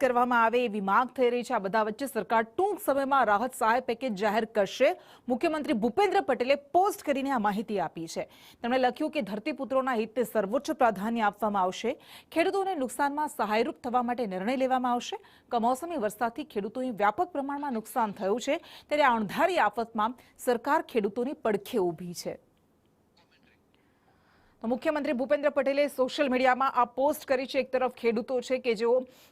કરવામાં આવે એવી માંગ થઈ રહી છે। આ બધા વચ્ચે સરકાર ટૂંક સમયમાં રાહત સહાય પેકેજ જાહેર કરશે। મુખ્યમંત્રી ભૂપેન્દ્ર પટેલે પોસ્ટ કરીને આ માહિતી આપી છે। તેમણે લખ્યું કે ધરતીપુત્રોના હિતને સર્વોચ્ચ પ્રાધાન્ય આપવામાં આવશે। ખેડૂતોને નુકસાનમાં સહાયરૂપ થવા માટે નિર્ણય લેવામાં આવશે। કમોસમી વરસાદથી ખેડૂતોને વ્યાપક પ્રમાણમાં નુકસાન થયું છે, ત્યારે આ અણધારી આફતમાં સરકાર ખેડૂતોની પડખે ઊભી છે। मुख्यमंत्री भूपेन्द्र पटेले सोशल मीडिया में आ पोस्ट करी है। एक तरफ खेडूतो छे के जो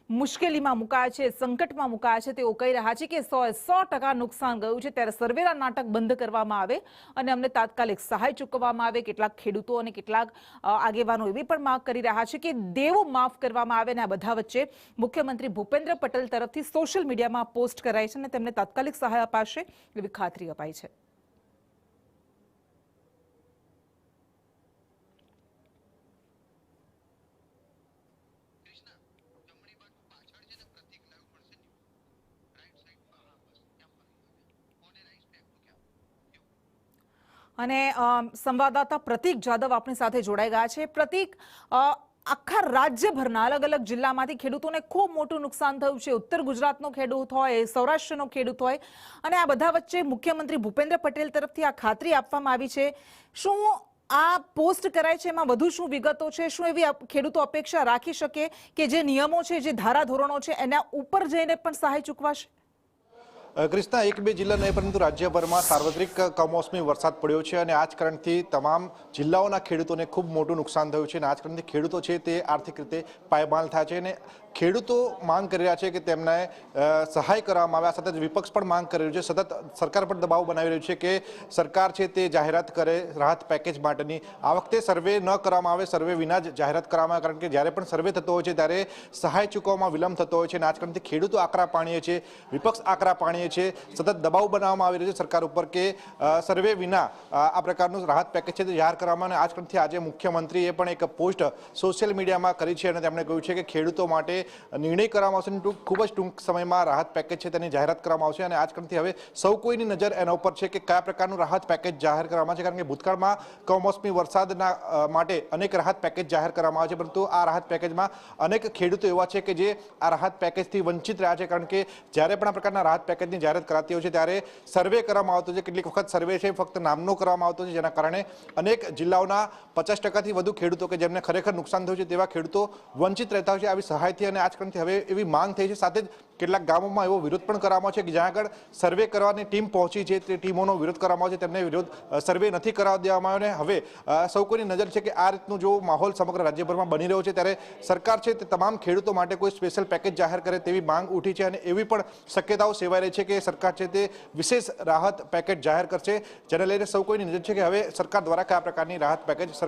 मुश्केली में मुकाया है, संकट में मुकाया है, तेओ कही रह्या छे के 100% नुकसान गयुं छे, त्यारे सर्वेरा नाटक बंद करवामां आवे अने अमने तात्कालिक सहाय चूकववामां आवे। केटलाक खेडूतो अने केटलाक आगेवानो एवी पण मांग करी रह्या छे के देवो माफ करवामां आवे। अने आ बधा वच्चे मुख्यमंत्री भूपेन्द्र पटेल तरफथी सोशल मीडिया में पोस्ट कराई छे अने तेमने तात्कालिक सहाय अपाशे एवी खातरी अपाई छे। અને સંવાદદાતા પ્રતીક જાદવ આપણી સાથે જોડાઈ ગયા છે। પ્રતીક, આખા રાજ્યભરના અલગ અલગ જિલ્લામાંથી ખેડૂતોને ખૂબ મોટું નુકસાન થયું છે। ઉત્તર ગુજરાતનો ખેડૂત હોય, સૌરાષ્ટ્રનો ખેડૂત હોય, અને આ બધા વચ્ચે મુખ્યમંત્રી ભૂપેન્દ્ર પટેલ તરફથી આ ખાતરી આપવામાં આવી છે। શું આ પોસ્ટ કરાય છે એમાં વધુ શું વિગતો છે? શું એવી ખેડૂતો અપેક્ષા રાખી શકે કે જે નિયમો છે, જે ધારાધોરણો છે, એના ઉપર જઈને પણ સહાય ચૂકવાશે? कृष्णा, एक बे जिल्ला नहीं परंतु राज्यभर में सार्वत्रिक कमोसमी वरसाद पड़्यो है और आज कारणथी तमाम जिल्लाओना खेडूतोने खूब मोटुं नुकसान थयुं छे। आज कारणथी खेडूतो छे ते आर्थिक रीते पायमाल थाय छे ने खेडूतो मांग करी रह्या छे के तेमने सहाय करवामां आवे। आ सतत विपक्ष पण मांग करी रह्यो छे, सतत सरकार पर दबाव बनावी रह्यो छे के सरकार छे ते जाहेरात करे राहत पेकेज माटेनी। आ वखते सर्वे न करवामां आवे, सर्वे विना ज जाहेरात करवामां आवे, कारण के ज्यारे पण सर्वे थतो होय छे त्यारे सहाय चूकववामां विलंब थतो होय छे। आज कारणथी खेडूतो आकरा पाणीए छे, विपक्ष आकरा पाणीए छे। सतत दबाव बनाववामां आवी रह्यो छे सरकार उपर के सर्वे विना आ प्रकारनुं राहत पेकेज छे ते जाहेर करवामां आवे। आज कारणथी आज मुख्यमंत्रीए पण एक पोस्ट सोशियल मीडियामां करी छे अने તેમણે કહ્યું છે કે ખેડૂતો માટે નિર્ણય કરવામાં આવશે, ખૂબ જ ટૂંક સમયમાં રાહત પેકેજ છે તેની જાહેરાત કરવામાં આવશે। અને આજકાલથી હવે સૌ કોઈની નજર એના ઉપર છે કે કયા પ્રકારનું રાહત પેકેજ જાહેર કરવામાં છે, કારણ કે ભૂતકાળમાં કમોસમી વરસાદના માટે અનેક રાહત પેકેજ જાહેર કરવામાં આવે છે, પરંતુ આ રાહત પેકેજમાં અનેક ખેડૂતો એવા છે કે જે આ રાહત પેકેજથી વંચિત રહ્યા છે, કારણ કે જ્યારે પણ આ પ્રકારના રાહત પેકેજની જાહેરાત કરાતી હોય છે ત્યારે સર્વે કરવામાં આવતો છે। કેટલીક વખત સર્વે છે ફક્ત નામનો કરવામાં આવતો છે, જેના કારણે અનેક જિલ્લાઓના 50%થી વધુ ખેડૂતો કે જેમને ખરેખર નુકસાન થયું છે તેવા ખેડૂતો વંચિત રહેતા હોય છે આવી સહાયથી। અને આજ કારણથી હવે એવી માંગ થઈ છે, સાથે જ કેટલાક ગામોમાં એવો વિરોધ પણ કરવામાં છે કે જ્યાં આગળ સર્વે કરવાની ટીમ પહોંચી છે તે ટીમોનો વિરોધ કરવામાં આવે છે, તેમને વિરોધ સર્વે નથી કરાવવા દેવામાં આવ્યો। અને હવે સૌ કોઈની નજર છે કે આ રીતનું જો માહોલ સમગ્ર રાજ્યભરમાં બની રહ્યો છે ત્યારે સરકાર છે તે તમામ ખેડૂતો માટે કોઈ સ્પેશિયલ પેકેજ જાહેર કરે તેવી માંગ ઉઠી છે। અને એવી પણ શક્યતાઓ સેવાઈ રહી છે કે સરકાર છે તે વિશેષ રાહત પેકેજ જાહેર કરશે, જેને લઈને સૌ કોઈની નજર છે કે હવે સરકાર દ્વારા કયા પ્રકારની રાહત પેકેજ